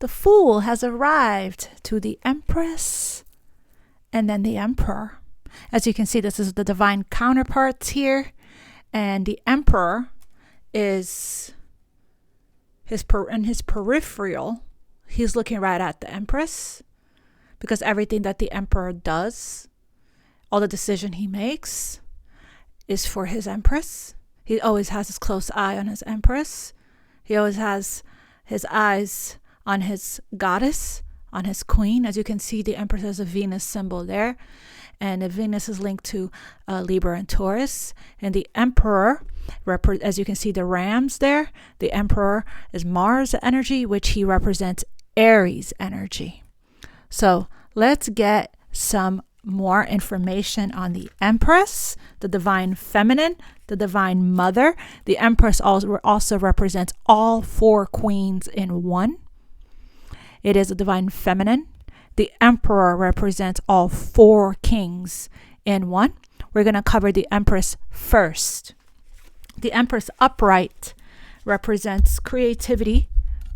the Fool has arrived to the Empress and then the Emperor. As you can see, this is the divine counterparts here. And the Emperor is in his peripheral. He's looking right at the Empress, because everything that the Emperor does, all the decision he makes, is for his Empress. He always has his close eye on his Empress. He always has his eyes on his goddess, on his queen. As you can see, the Empress has a Venus symbol there. And the Venus is linked to Libra and Taurus. And the Emperor, as you can see the rams there, the Emperor is Mars energy, which he represents Aries energy. So let's get some more information on the Empress, the divine feminine, the divine mother. The Empress also represents all four queens in one. It is a divine feminine. The Emperor represents all four kings in one. We're going to cover the Empress first. The Empress upright represents creativity,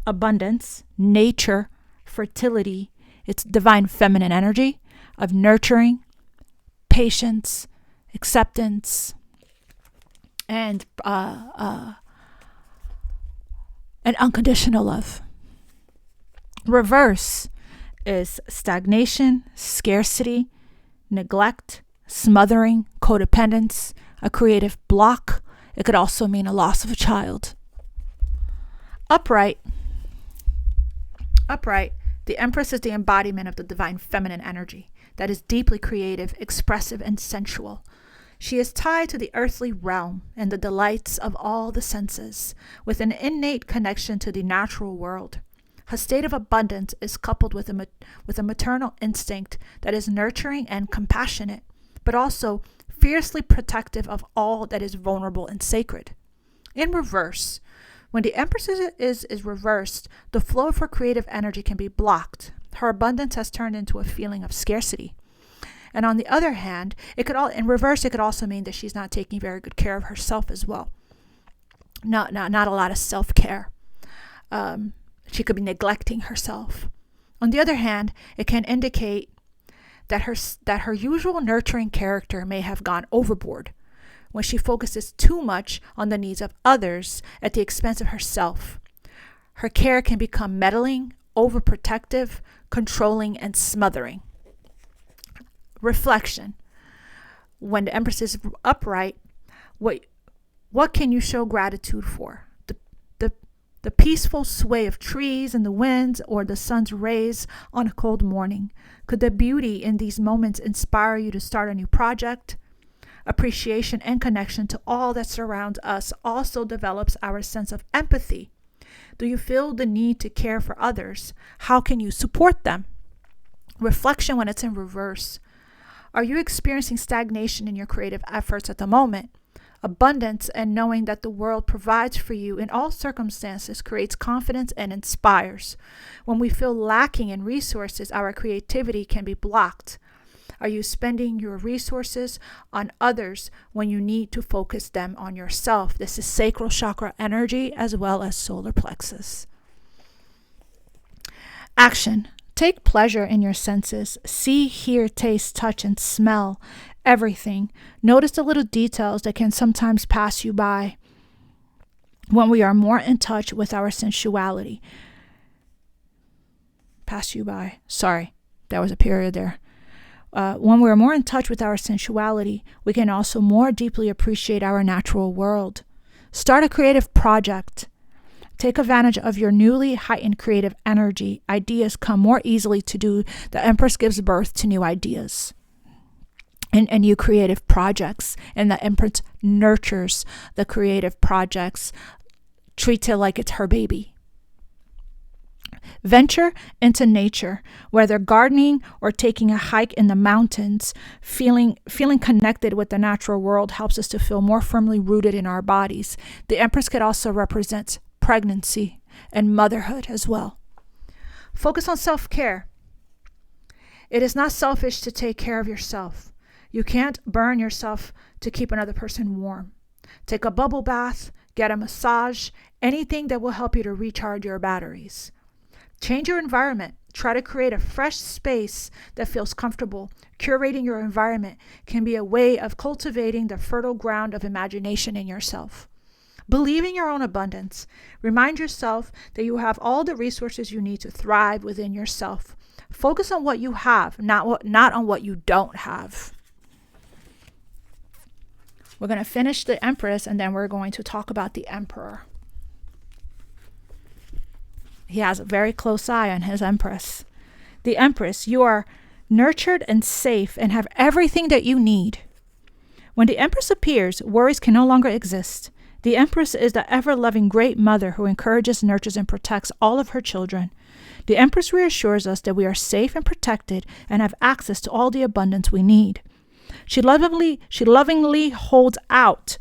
abundance, nature, fertility. It's divine feminine energy of nurturing, patience, acceptance, and unconditional love. Reverse is stagnation, scarcity, neglect, smothering, codependence, a creative block. It could also mean a loss of a child. Upright, the Empress is the embodiment of the divine feminine energy that is deeply creative, expressive, and sensual. She is tied to the earthly realm and the delights of all the senses, with an innate connection to the natural world. Her state of abundance is coupled with a maternal instinct that is nurturing and compassionate, but also fiercely protective of all that is vulnerable and sacred. In reverse, when the Empress is reversed, the flow of her creative energy can be blocked. Her abundance has turned into a feeling of scarcity. And on the other hand, in reverse, it could also mean that she's not taking very good care of herself as well. Not a lot of self-care. She could be neglecting herself. On the other hand, it can indicate that her usual nurturing character may have gone overboard when she focuses too much on the needs of others at the expense of herself. Her care can become meddling, overprotective, controlling, and smothering. Reflection. When the Empress is upright, what can you show gratitude for? The peaceful sway of trees in the winds, or the sun's rays on a cold morning? Could the beauty in these moments inspire you to start a new project? Appreciation and connection to all that surrounds us also develops our sense of empathy. Do you feel the need to care for others? How can you support them? Reflection when it's in reverse. Are you experiencing stagnation in your creative efforts at the moment? Abundance and knowing that the world provides for you in all circumstances creates confidence and inspires. When we feel lacking in resources, our creativity can be blocked. Are you spending your resources on others when you need to focus them on yourself? This is sacral chakra energy as well as solar plexus. Action. Take pleasure in your senses. See, hear, taste, touch, and smell everything. Notice the little details that can sometimes pass you by when we are more in touch with our sensuality. Pass you by. Sorry, there was a period there. When we're more in touch with our sensuality, we can also more deeply appreciate our natural world. Start a creative project. Take advantage of your newly heightened creative energy. Ideas come more easily to do. The Empress gives birth to new ideas and new creative projects. And the Empress nurtures the creative projects, treats it like it's her baby. Venture into nature, whether gardening or taking a hike in the mountains. Feeling connected with the natural world helps us to feel more firmly rooted in our bodies. The Empress could also represent pregnancy and motherhood as well. Focus on self-care. It is not selfish to take care of yourself. You can't burn yourself to keep another person warm. Take a bubble bath, get a massage, anything that will help you to recharge your batteries. Change your environment. Try to create a fresh space that feels comfortable. Curating your environment can be a way of cultivating the fertile ground of imagination in yourself. Believe in your own abundance. Remind yourself that you have all the resources you need to thrive within yourself. Focus on what you have, not on what you don't have. We're going to finish the Empress, and then we're going to talk about the Emperor. He has a very close eye on his Empress. The Empress, you are nurtured and safe and have everything that you need. When the Empress appears, worries can no longer exist. The Empress is the ever-loving great mother who encourages, nurtures, and protects all of her children. The Empress reassures us that we are safe and protected and have access to all the abundance we need. She lovingly holds out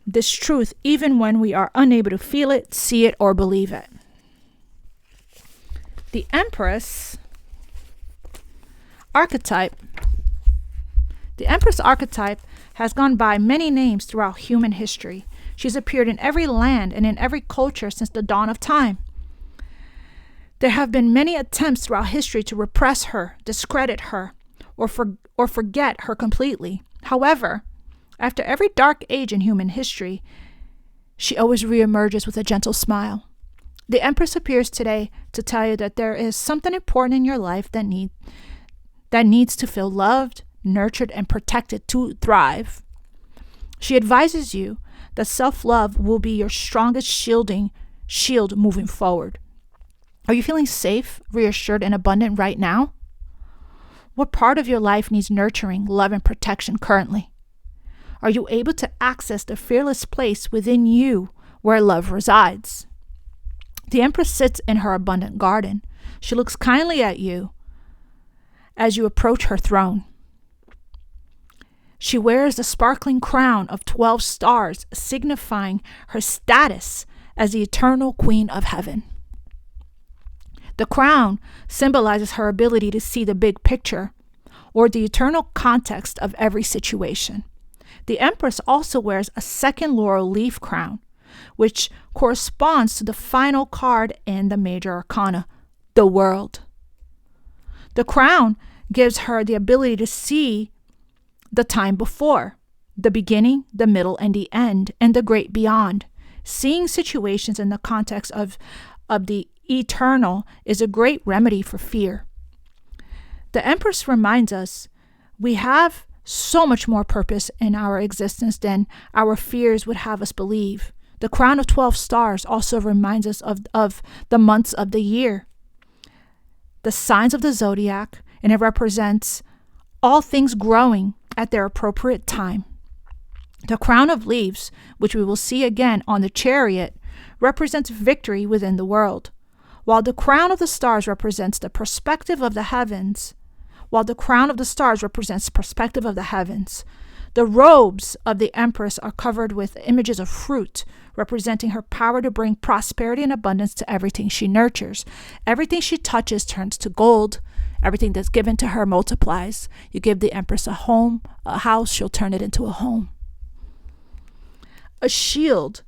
this truth even when we are unable to feel it, see it, or believe it. The Empress archetype. The Empress archetype has gone by many names throughout human history. She's appeared in every land and in every culture since the dawn of time. There have been many attempts throughout history to repress her, discredit her, or forget her completely. However, after every dark age in human history, she always reemerges with a gentle smile. The Empress appears today to tell you that there is something important in your life that needs to feel loved, nurtured, and protected to thrive. She advises you that self-love will be your strongest shield moving forward. Are you feeling safe, reassured, and abundant right now? What part of your life needs nurturing, love, and protection currently? Are you able to access the fearless place within you where love resides? The Empress sits in her abundant garden. She looks kindly at you as you approach her throne. She wears the sparkling crown of 12 stars, signifying her status as the eternal Queen of Heaven. The crown symbolizes her ability to see the big picture or the eternal context of every situation. The Empress also wears a second laurel leaf crown, which corresponds to the final card in the major arcana, the World. The crown gives her the ability to see the time before, the beginning, the middle, and the end, and the great beyond. Seeing situations in the context of the eternal is a great remedy for fear. The Empress reminds us we have so much more purpose in our existence than our fears would have us believe. The crown of 12 stars also reminds us of the months of the year, the signs of the zodiac, and it represents all things growing at their appropriate time. The crown of leaves, which we will see again on the chariot, represents victory within the world, while the crown of the stars represents the perspective of the heavens. The robes of the Empress are covered with images of fruit, representing her power to bring prosperity and abundance to everything she nurtures. Everything she touches turns to gold. Everything that's given to her multiplies. You give the Empress a home, a house, she'll turn it into a home. A shield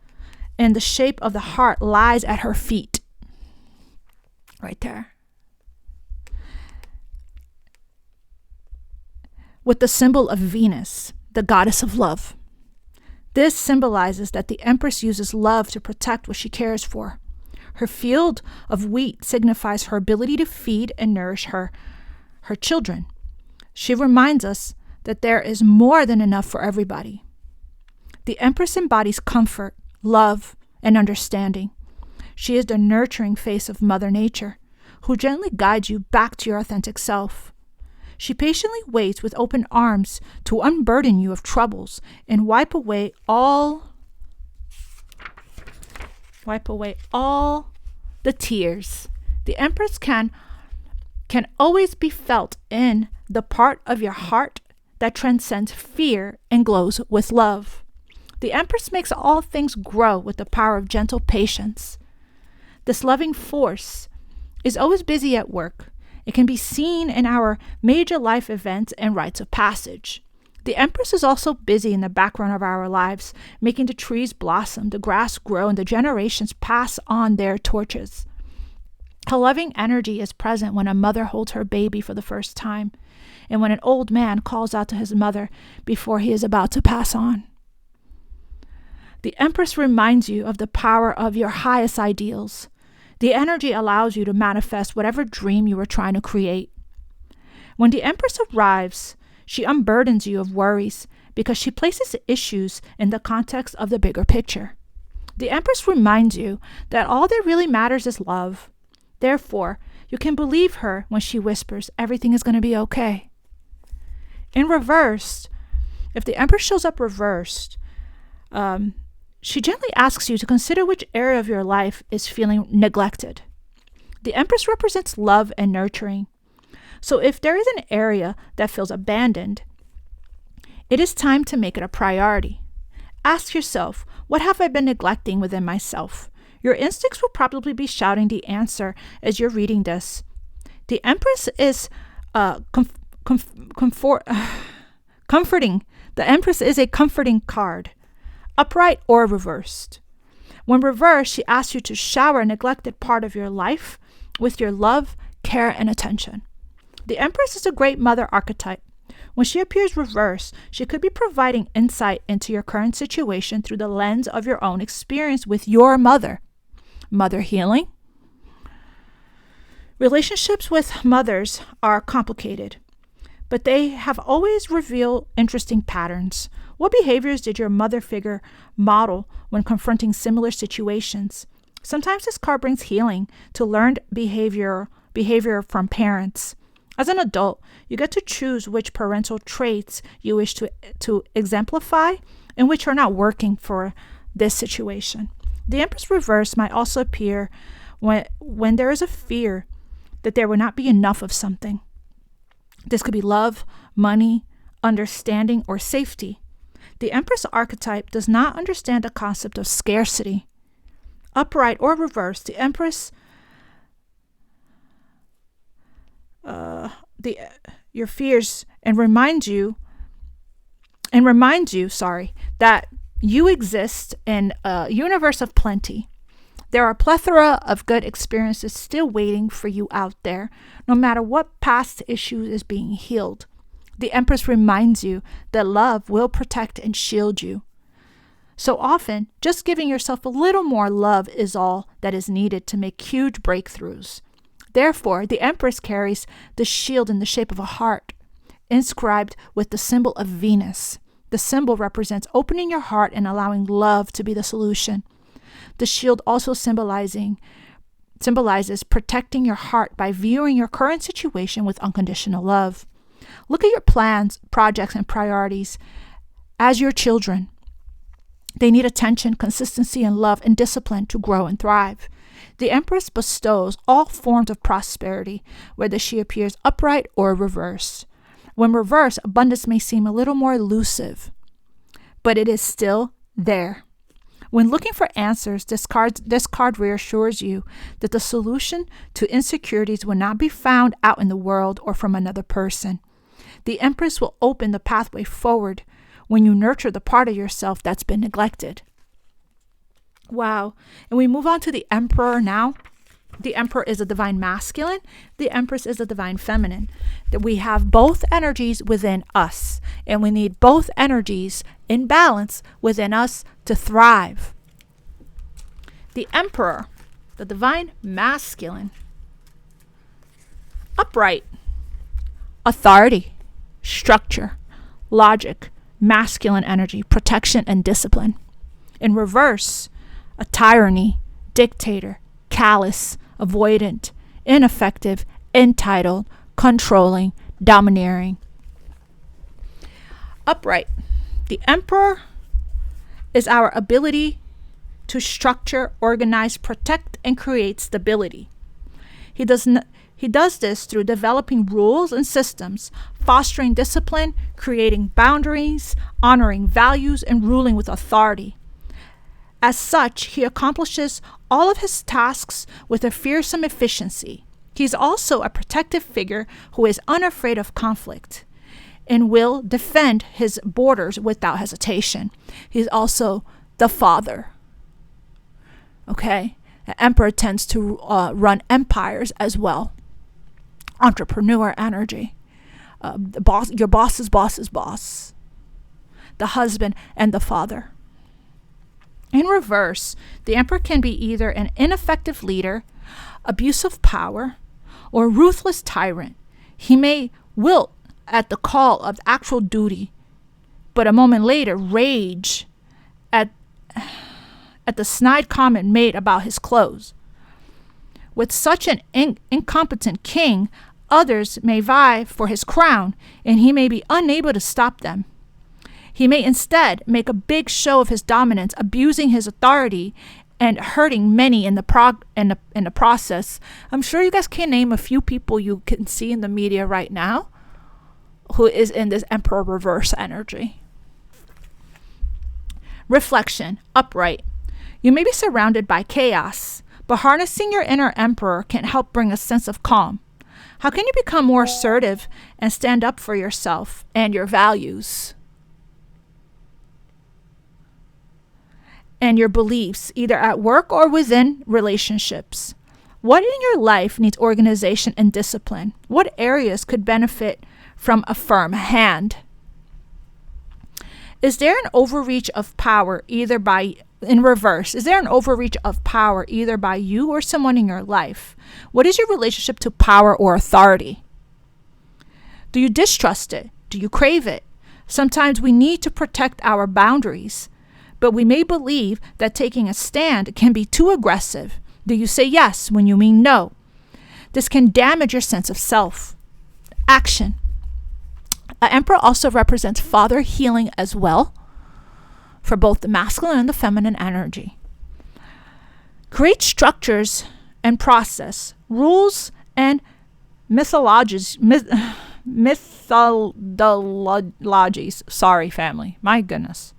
in the shape of the heart lies at her feet. Right there. With the symbol of Venus, the goddess of love. This symbolizes that the Empress uses love to protect what she cares for. Her field of wheat signifies her ability to feed and nourish her children. She reminds us that there is more than enough for everybody. The Empress embodies comfort, love, and understanding. She is the nurturing face of Mother Nature, who gently guides you back to your authentic self. She patiently waits with open arms to unburden you of troubles and wipe away all the tears. The Empress can always be felt in the part of your heart that transcends fear and glows with love. The Empress makes all things grow with the power of gentle patience. This loving force is always busy at work. It can be seen in our major life events and rites of passage. The Empress is also busy in the background of our lives, making the trees blossom, the grass grow, and the generations pass on their torches. A loving energy is present when a mother holds her baby for the first time, and when an old man calls out to his mother before he is about to pass on. The Empress reminds you of the power of your highest ideals. The energy allows you to manifest whatever dream you were trying to create. When the Empress arrives, she unburdens you of worries because she places issues in the context of the bigger picture. The Empress reminds you that all that really matters is love. Therefore, you can believe her when she whispers everything is going to be okay. In reverse, if the Empress shows up reversed, she gently asks you to consider which area of your life is feeling neglected. The Empress represents love and nurturing. So if there is an area that feels abandoned, it is time to make it a priority. Ask yourself, what have I been neglecting within myself? Your instincts will probably be shouting the answer as you're reading this. The Empress is comforting. The Empress is a comforting card, upright or reversed. When reversed, she asks you to shower a neglected part of your life with your love, care, and attention. The Empress is a great mother archetype. When she appears reversed, she could be providing insight into your current situation through the lens of your own experience with your mother. Mother healing. Relationships with mothers are complicated, but they have always revealed interesting patterns. What behaviors did your mother figure model when confronting similar situations? Sometimes this card brings healing to learned behavior from parents. As an adult, you get to choose which parental traits you wish to exemplify and which are not working for this situation. The Empress reverse might also appear when there is a fear that there will not be enough of something. This could be love, money, understanding, or safety. The Empress archetype does not understand the concept of scarcity. Upright or reversed, the Empress your fears and remind you that you exist in a universe of plenty. There are a plethora of good experiences still waiting for you out there, no matter what past issue is being healed. The Empress reminds you that love will protect and shield you. So often, just giving yourself a little more love is all that is needed to make huge breakthroughs. Therefore, the Empress carries the shield in the shape of a heart, inscribed with the symbol of Venus. The symbol represents opening your heart and allowing love to be the solution. The shield also symbolizes protecting your heart by viewing your current situation with unconditional love. Look at your plans, projects, and priorities as your children. They need attention, consistency, and love and discipline to grow and thrive. The Empress bestows all forms of prosperity, whether she appears upright or reversed. When reversed, abundance may seem a little more elusive, but it is still there. When looking for answers, this card reassures you that the solution to insecurities will not be found out in the world or from another person. The Empress will open the pathway forward when you nurture the part of yourself that's been neglected. Wow. And we move on to the Emperor now. The Emperor is a divine masculine. The Empress is a divine feminine. That we have both energies within us, and we need both energies in balance within us to thrive. The Emperor, the divine masculine, upright, authority, structure, logic, masculine energy, protection, and discipline. In reverse, a tyranny, dictator, callous, avoidant, ineffective, entitled, controlling, domineering. Upright. The Emperor is our ability to structure, organize, protect, and create stability. He does this through developing rules and systems, fostering discipline, creating boundaries, honoring values, and ruling with authority. As such, he accomplishes all of his tasks with a fearsome efficiency. He is also a protective figure who is unafraid of conflict and will defend his borders without hesitation. He's also the father. Okay? The Emperor tends to run empires as well. Entrepreneur energy. The boss, your boss's boss's boss. The husband and the father. In reverse, the Emperor can be either an ineffective leader, abusive power, or ruthless tyrant. He may wilt at the call of actual duty, but a moment later rage at the snide comment made about his clothes. With such an incompetent king, others may vie for his crown, and he may be unable to stop them. He may instead make a big show of his dominance, abusing his authority and hurting many in the process. I'm sure you guys can name a few people you can see in the media right now who is in this Emperor reverse energy. Reflection, upright. You may be surrounded by chaos, but harnessing your inner Emperor can help bring a sense of calm. How can you become more assertive and stand up for yourself and your values and your beliefs, either at work or within relationships? What in your life needs organization and discipline? What areas could benefit from a firm hand? Is there an overreach of power either by you or someone in your life? What is your relationship to power or authority? Do you distrust it? Do you crave it? Sometimes we need to protect our boundaries, but we may believe that taking a stand can be too aggressive. Do you say yes when you mean no? This can damage your sense of self. Action. An Emperor also represents father healing as well, for both the masculine and the feminine energy. Create structures and process, rules and mythologies. Sorry, family. My goodness.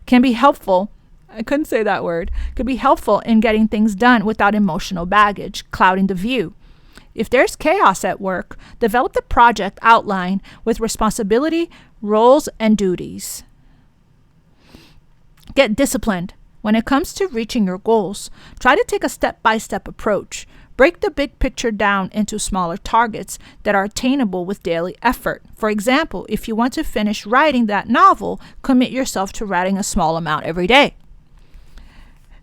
Can be helpful. I couldn't say that word. Could be helpful in getting things done without emotional baggage clouding the view. If there's chaos at work, develop the project outline with responsibility, roles, and duties. Get disciplined. When it comes to reaching your goals, try to take a step-by-step approach. Break the big picture down into smaller targets that are attainable with daily effort. For example, if you want to finish writing that novel, commit yourself to writing a small amount every day.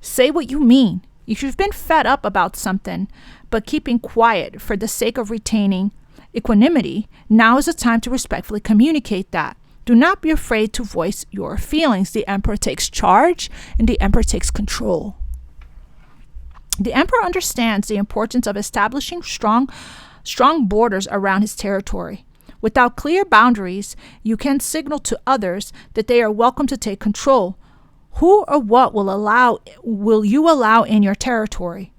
Say what you mean. If you've been fed up about something, but keeping quiet for the sake of retaining equanimity, now is the time to respectfully communicate that. Do not be afraid to voice your feelings. The Emperor takes charge and the Emperor takes control. The Emperor understands the importance of establishing strong borders around his territory. Without clear boundaries, you can signal to others that they are welcome to take control. Who or what will you allow in your territory?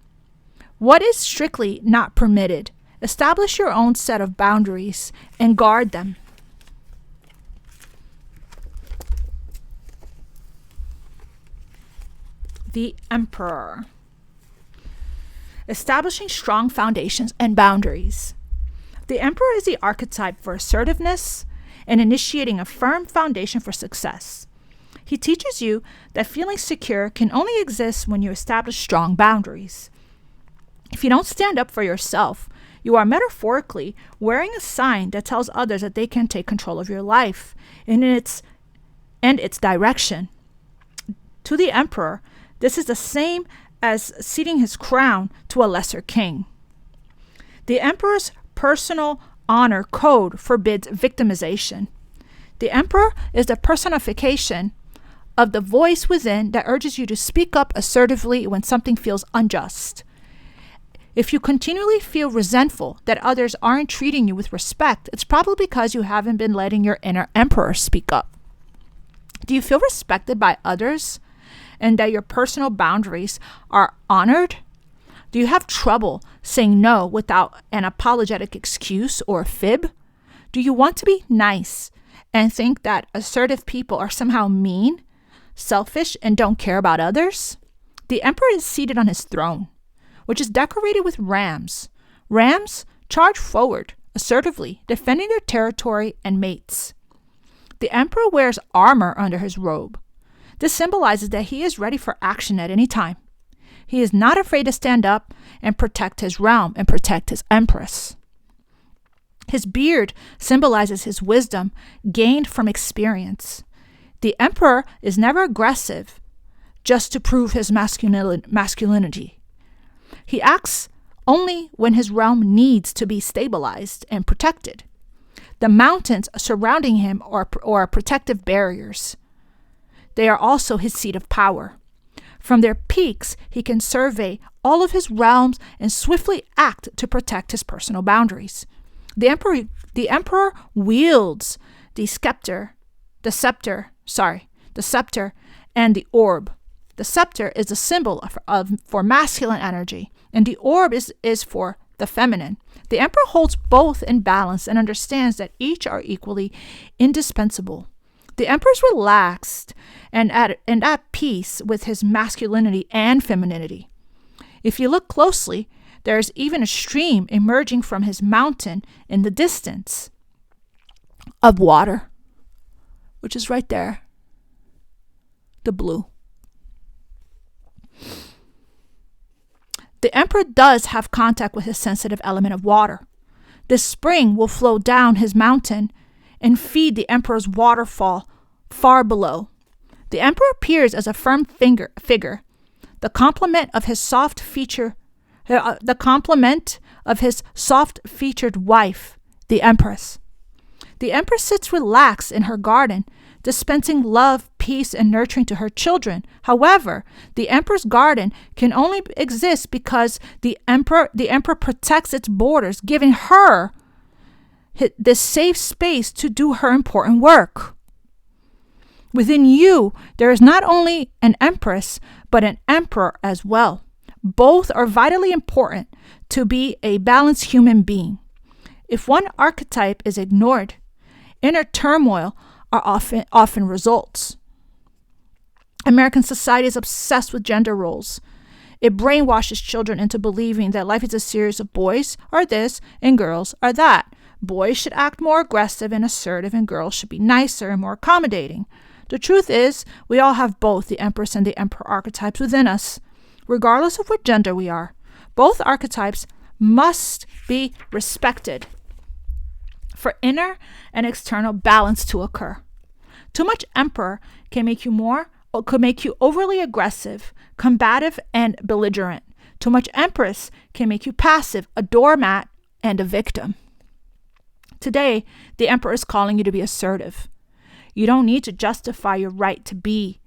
What is strictly not permitted? Establish your own set of boundaries and guard them. The Emperor. Establishing strong foundations and boundaries. The Emperor is the archetype for assertiveness and initiating a firm foundation for success. He teaches you that feeling secure can only exist when you establish strong boundaries. If you don't stand up for yourself, you are metaphorically wearing a sign that tells others that they can take control of your life and its direction. To the Emperor, this is the same as ceding his crown to a lesser king. The Emperor's personal honor code forbids victimization. The Emperor is the personification of the voice within that urges you to speak up assertively when something feels unjust. If you continually feel resentful that others aren't treating you with respect, it's probably because you haven't been letting your inner Emperor speak up. Do you feel respected by others and that your personal boundaries are honored? Do you have trouble saying no without an apologetic excuse or fib? Do you want to be nice and think that assertive people are somehow mean, selfish, and don't care about others? The Emperor is seated on his throne, which is decorated with rams. Rams charge forward assertively, defending their territory and mates. The Emperor wears armor under his robe. This symbolizes that he is ready for action at any time. He is not afraid to stand up and protect his realm and protect his Empress. His beard symbolizes his wisdom gained from experience. The Emperor is never aggressive just to prove his masculinity. He acts only when his realm needs to be stabilized and protected. The mountains surrounding him are protective barriers. They are also his seat of power. From their peaks, he can survey all of his realms and swiftly act to protect his personal boundaries. The emperor wields the scepter, and the orb. The scepter is a symbol for masculine energy, and the orb is for the feminine. The emperor holds both in balance and understands that each are equally indispensable. The emperor is relaxed and at peace with his masculinity and femininity. If you look closely, there is even a stream emerging from his mountain in the distance of water, which is right there, the blue. The emperor does have contact with his sensitive element of water. This spring will flow down his mountain and feed the emperor's waterfall far below. The emperor appears as a firm figure, the complement of his soft-featured wife, the Empress. The Empress sits relaxed in her garden, dispensing love, peace, and nurturing to her children. However, the Emperor's garden can only exist because the Emperor protects its borders, giving her this safe space to do her important work. Within you, there is not only an Empress, but an Emperor as well. Both are vitally important to be a balanced human being. If one archetype is ignored, inner turmoil are often results. American society is obsessed with gender roles. It brainwashes children into believing that life is a series of boys are this and girls are that. Boys should act more aggressive and assertive, and girls should be nicer and more accommodating. The truth is, we all have both the Empress and the Emperor archetypes within us, regardless of what gender we are. Both archetypes must be respected for inner and external balance to occur. Too much Emperor could make you overly aggressive, combative, and belligerent. Too much Empress can make you passive, a doormat, and a victim. Today, the Emperor is calling you to be assertive. You don't need to justify your right to be,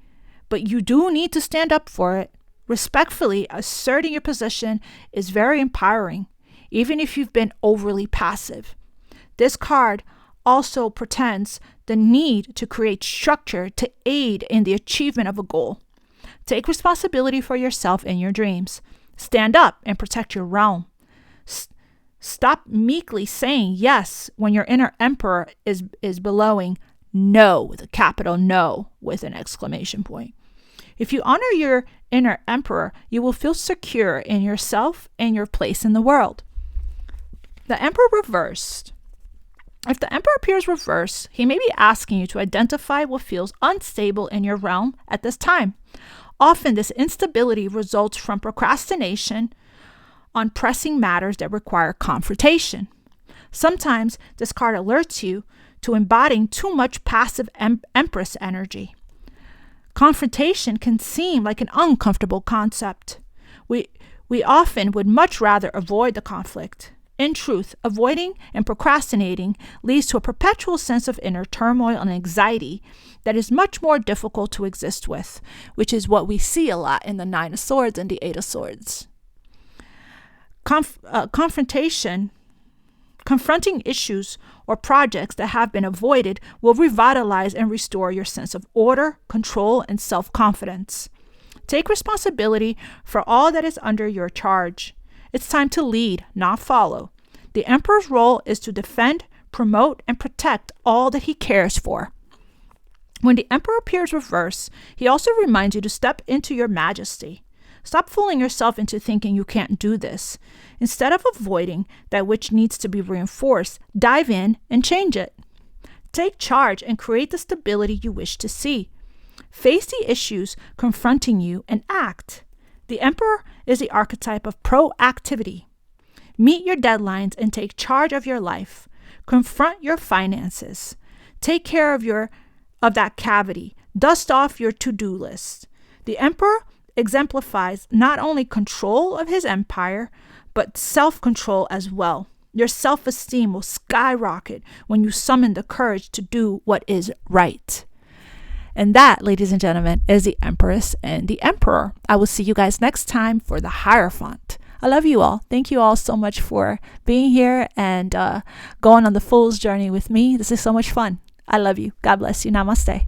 but you do need to stand up for it. Respectfully asserting your position is very empowering, even if you've been overly passive. This card also pretends the need to create structure to aid in the achievement of a goal. Take responsibility for yourself and your dreams. Stand up and protect your realm. Stop meekly saying yes when your inner Emperor is bellowing no with a capital No with an exclamation point. If you honor your inner Emperor, you will feel secure in yourself and your place in the world. The Emperor reversed. If the Emperor appears reversed, he may be asking you to identify what feels unstable in your realm at this time. Often this instability results from procrastination on pressing matters that require confrontation. Sometimes this card alerts you to embodying too much passive Empress energy. Confrontation can seem like an uncomfortable concept. We often would much rather avoid the conflict. In truth, avoiding and procrastinating leads to a perpetual sense of inner turmoil and anxiety that is much more difficult to exist with, which is what we see a lot in the Nine of Swords and the Eight of Swords. Confronting issues or projects that have been avoided will revitalize and restore your sense of order, control, and self-confidence. Take responsibility for all that is under your charge. It's time to lead, not follow. The Emperor's role is to defend, promote, and protect all that he cares for. When the Emperor appears reversed, he also reminds you to step into your majesty. Stop fooling yourself into thinking you can't do this. Instead of avoiding that which needs to be reinforced, dive in and change it. Take charge and create the stability you wish to see. Face the issues confronting you and act. The Emperor is the archetype of proactivity. Meet your deadlines and take charge of your life. Confront your finances. Take care of that cavity. Dust off your to-do list. The Emperor exemplifies not only control of his empire, but self-control as well. Your self-esteem will skyrocket when you summon the courage to do what is right. And that, ladies and gentlemen, is the Empress and the Emperor. I will see you guys next time for the Hierophant. I love you all. Thank you all so much for being here and going on the Fool's journey with me. This is so much fun. I love you. God bless you. Namaste.